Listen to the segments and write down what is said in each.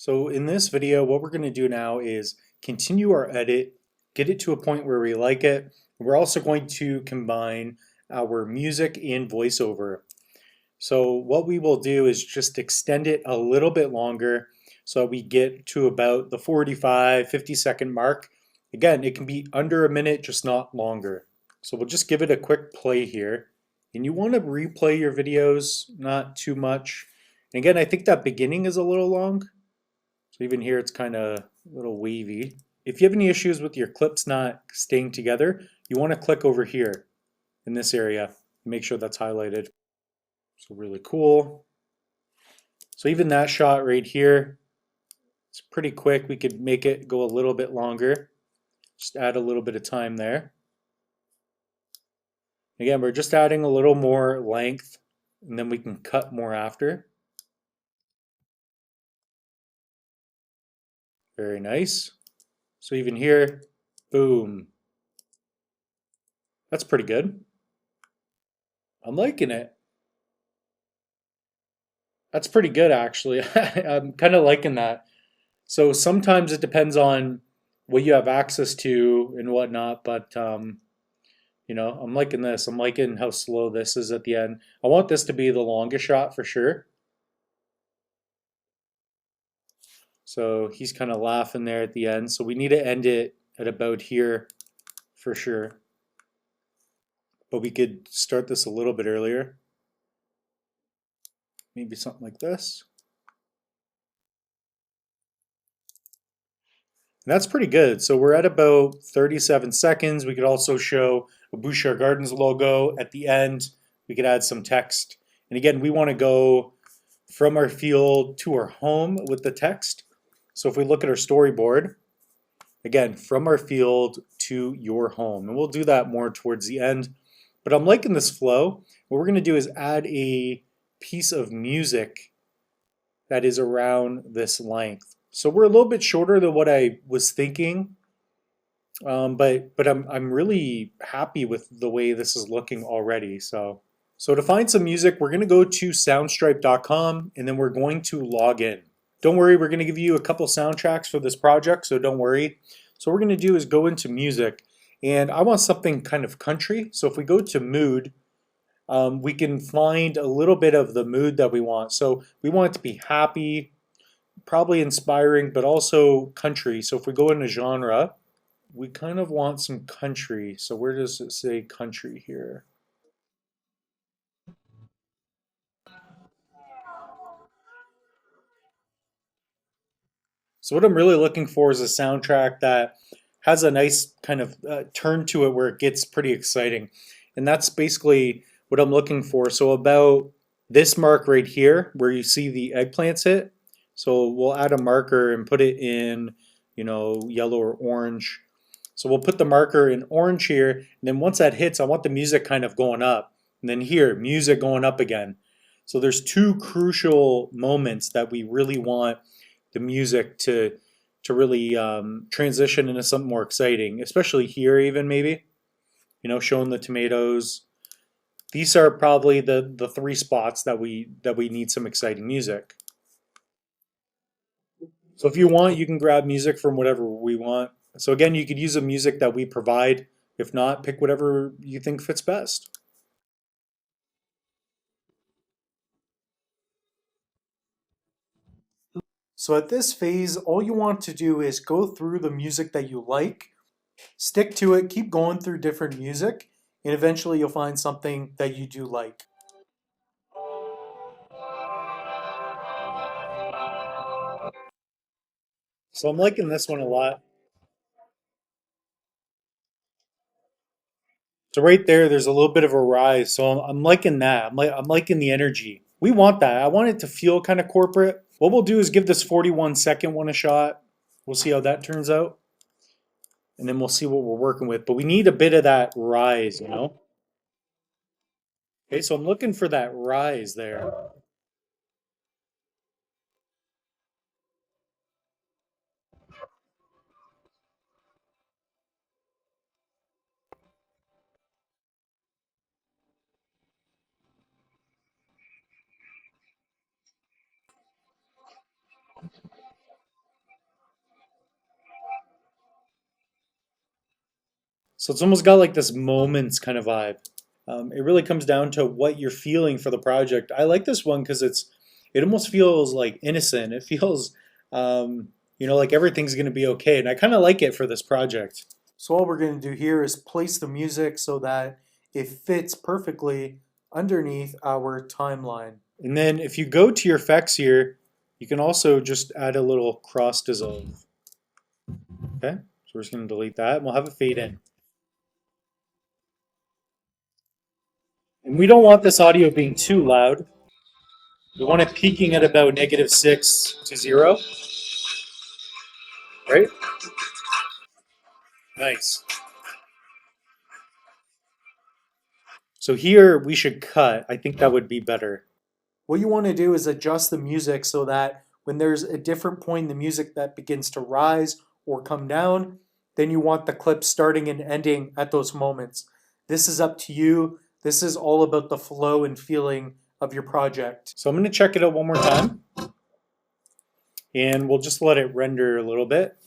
So in this video, what we're going to do now is continue our edit, get it to a point where we like it. We're also going to combine our music and voiceover. So what we will do is just extend it a little bit longer so we get to about the 45, 50-second mark. Again, it can be under a minute, just not longer. So we'll just give it a quick play here. And you want to replay your videos, not too much. And again, I think that beginning is a little long. So even here, it's kind of a little wavy. If you have any issues with your clips not staying together, you want to click over here in this area and make sure that's highlighted. So really cool. So even that shot right here, it's pretty quick. We could make it go a little bit longer. Just add a little bit of time there. Again, we're just adding a little more length and then we can cut more after. Very nice. So even here, boom. That's pretty good. I'm liking it. That's pretty good, actually. I'm kind of liking that. So sometimes it depends on what you have access to and whatnot, but I'm liking this. I'm liking how slow this is at the end. I want this to be the longest shot for sure. So he's kind of laughing there at the end. So we need to end it at about here for sure. But we could start this a little bit earlier. Maybe something like this. And that's pretty good. So we're at about 37 seconds. We could also show a Bouchard Gardens logo at the end. We could add some text. And again, we want to go from our field to our home with the text. So if we look at our storyboard, again, from our field to your home. And we'll do that more towards the end. But I'm liking this flow. What we're going to do is add a piece of music that is around this length. So we're a little bit shorter than what I was thinking, but I'm really happy with the way this is looking already. So to find some music, we're going to go to soundstripe.com and then we're going to log in. Don't worry, we're going to give you a couple soundtracks for this project, so don't worry. So what we're going to do is go into music, and I want something kind of country. So if we go to mood, we can find a little bit of the mood that we want. So we want it to be happy, probably inspiring, but also country. So if we go into genre, we kind of want some country. So where does it say country here? So what I'm really looking for is a soundtrack that has a nice kind of turn to it where it gets pretty exciting. And that's basically what I'm looking for. So about this mark right here where you see the eggplants hit. So we'll add a marker and put it in, yellow or orange. So we'll put the marker in orange here. And then once that hits, I want the music kind of going up. And then here, music going up again. So there's two crucial moments that we really want the music to really transition into something more exciting, especially here even maybe, showing the tomatoes. These are probably the three spots that we need some exciting music. So if you want, you can grab music from whatever we want. So again, you could use the music that we provide. If not, pick whatever you think fits best. So at this phase, all you want to do is go through the music that you like, stick to it, keep going through different music, and eventually you'll find something that you do like. So I'm liking this one a lot. So right there, there's a little bit of a rise. So I'm liking that. I'm liking the energy. We want that. I want it to feel kind of corporate. What we'll do is give this 41-second one a shot. We'll see how that turns out. And then we'll see what we're working with. But we need a bit of that rise. Okay, so I'm looking for that rise there. So it's almost got like this moments kind of vibe. It really comes down to what you're feeling for the project. I like this one because it almost feels like innocent. It feels like everything's gonna be okay, and I kind of like it for this project. So all we're gonna do here is place the music so that it fits perfectly underneath our timeline. And then if you go to your effects here, you can also just add a little cross dissolve. Okay, so we're just gonna delete that and we'll have it fade in. And we don't want this audio being too loud. We want it peaking at about -6 to 0, right? Nice. So here we should cut. I think that would be better. What you want to do is adjust the music so that when there's a different point in the music that begins to rise or come down, then you want the clip starting and ending at those moments. This is up to you. This is all about the flow and feeling of your project. So I'm going to check it out one more time. And we'll just let it render a little bit.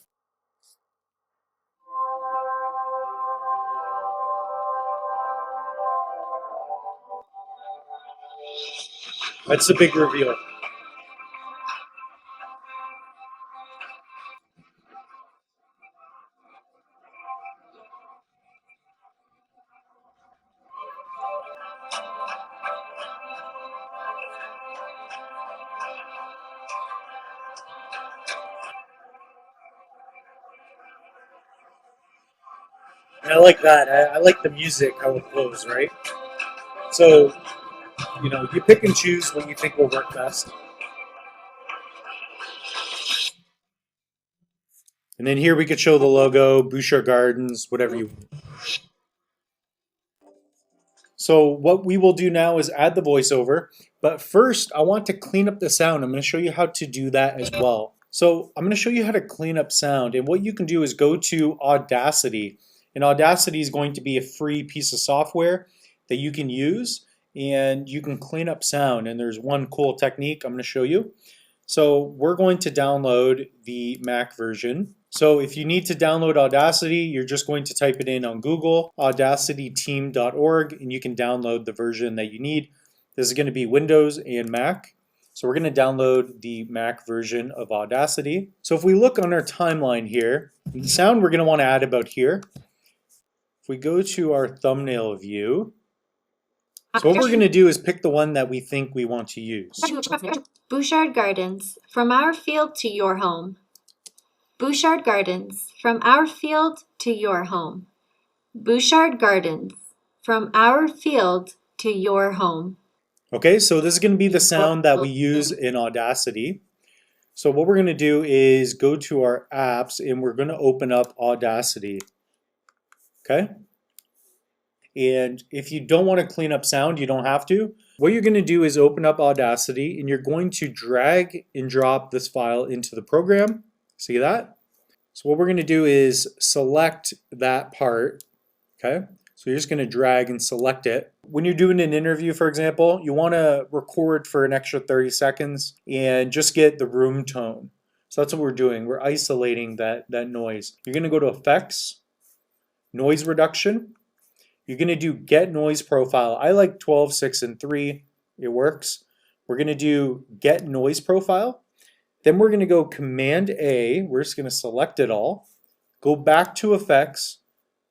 That's a big reveal. And I like that. I like the music, how it flows, right? So, you pick and choose what you think will work best. And then here we could show the logo, Bouchard Gardens, whatever you want. So what we will do now is add the voiceover. But first, I want to clean up the sound. I'm going to show you how to do that as well. So I'm going to show you how to clean up sound. And what you can do is go to Audacity. And Audacity is going to be a free piece of software that you can use. And you can clean up sound. And there's one cool technique I'm going to show you. So we're going to download the Mac version. So if you need to download Audacity, you're just going to type it in on Google, audacityteam.org, and you can download the version that you need. This is going to be Windows and Mac. So we're going to download the Mac version of Audacity. So if we look on our timeline here, the sound we're going to want to add about here. If we go to our thumbnail view, so what we're going to do is pick the one that we think we want to use. Bouchard Gardens, from our field to your home. Bouchard Gardens, from our field to your home. Bouchard Gardens, from our field to your home. Okay, so this is going to be the sound that we use in Audacity. So what we're going to do is go to our apps and we're going to open up Audacity. Okay? And if you don't want to clean up sound, you don't have to. What you're going to do is open up Audacity and you're going to drag and drop this file into the program. See that? So what we're going to do is select that part. Okay? So you're just going to drag and select it. When you're doing an interview, for example, you want to record for an extra 30 seconds and just get the room tone. So that's what we're doing. We're isolating that noise. You're going to go to Effects, Noise Reduction. You're going to do Get Noise Profile. I like 12, 6, and 3. It works. We're going to do Get Noise Profile. Then we're going to go Command A. We're just going to select it all. Go back to Effects,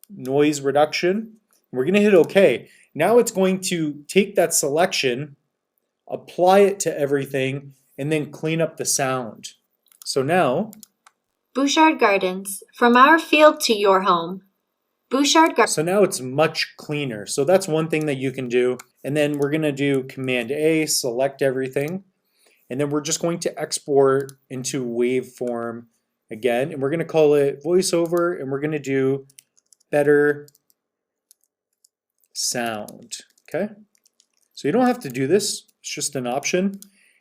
Noise Reduction. We're going to hit OK. Now it's going to take that selection, apply it to everything, and then clean up the sound. So now, Bouchard Gardens, from our field to your home. Bouchard Gardens. So now it's much cleaner. So that's one thing that you can do. And then we're going to do Command A, select everything. And then we're just going to export into waveform again. And we're going to call it voiceover. And we're going to do better sound. Okay. So you don't have to do this. It's just an option.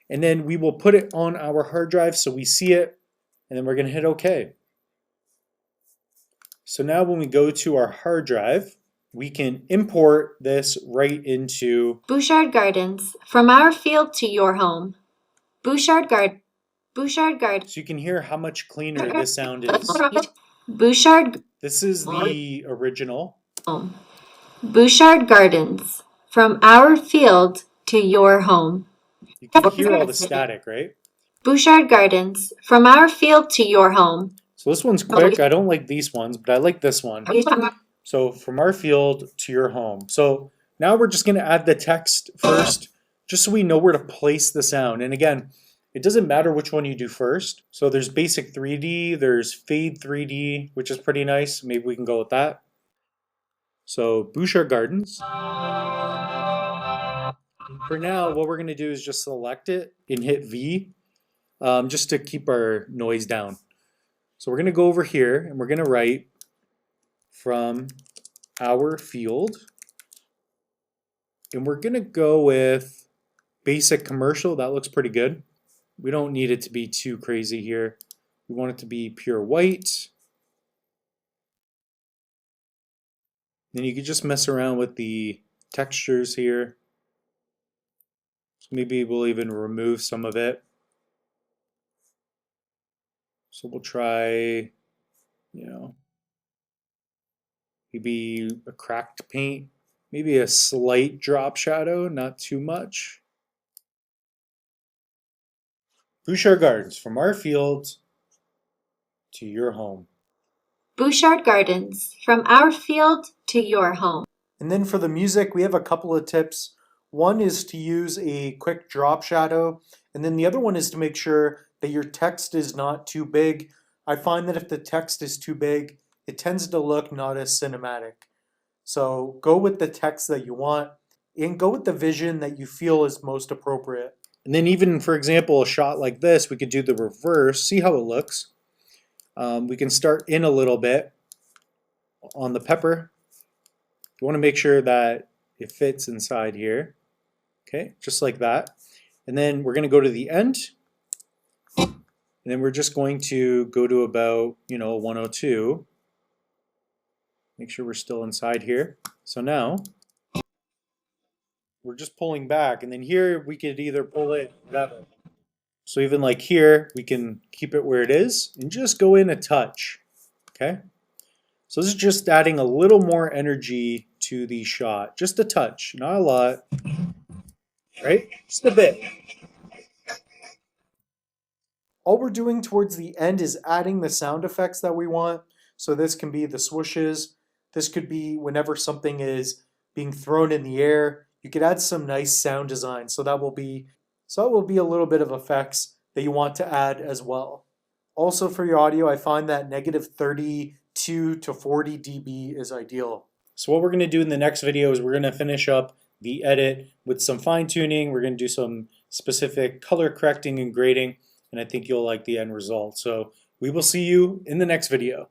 And then we will put it on our hard drive so we see it. And then we're going to hit OK. So now when we go to our hard drive, we can import this right into Bouchard Gardens, from our field to your home. Bouchard Gardens. So you can hear how much cleaner this sound is. Bouchard This is the original. home. Bouchard Gardens. From our field to your home. You can hear all the static, right? Bouchard Gardens. From our field to your home. So this one's quick. I don't like these ones, but I like this one. So from our field to your home. So now we're just going to add the text first, just so we know where to place the sound. And again, it doesn't matter which one you do first. So there's basic 3D, there's fade 3D, which is pretty nice. Maybe we can go with that. So Bouchard Gardens. For now, what we're going to do is just select it and hit V, just to keep our noise down. So we're going to go over here and we're going to write from our field. And we're going to go with basic commercial. That looks pretty good. We don't need it to be too crazy here. We want it to be pure white. Then you can just mess around with the textures here. So maybe we'll even remove some of it. So we'll try, maybe a cracked paint, maybe a slight drop shadow, not too much. Bouchard Gardens, from our field to your home. Bouchard Gardens. From our field to your home. And then for the music, we have a couple of tips. One is to use a quick drop shadow, and then the other one is to make sure that your text is not too big. I find that if the text is too big, it tends to look not as cinematic. So go with the text that you want and go with the vision that you feel is most appropriate. And then even, for example, a shot like this, we could do the reverse, see how it looks. We can start in a little bit on the pepper. You want to make sure that it fits inside here. Okay, just like that. And then we're going to go to the end. And then we're just going to go to about, 102. Make sure we're still inside here. So now we're just pulling back, and then here we could either pull it, whatever. So even like here, we can keep it where it is and just go in a touch. Okay. So this is just adding a little more energy to the shot, just a touch, not a lot, right? Just a bit. All we're doing towards the end is adding the sound effects that we want. So this can be the swooshes. This could be whenever something is being thrown in the air. You could add some nice sound design. So that will be a little bit of effects that you want to add as well. Also for your audio, I find that negative 32 to 40 dB is ideal. So what we're going to do in the next video is we're going to finish up the edit with some fine tuning. We're going to do some specific color correcting and grading, and I think you'll like the end result. So we will see you in the next video.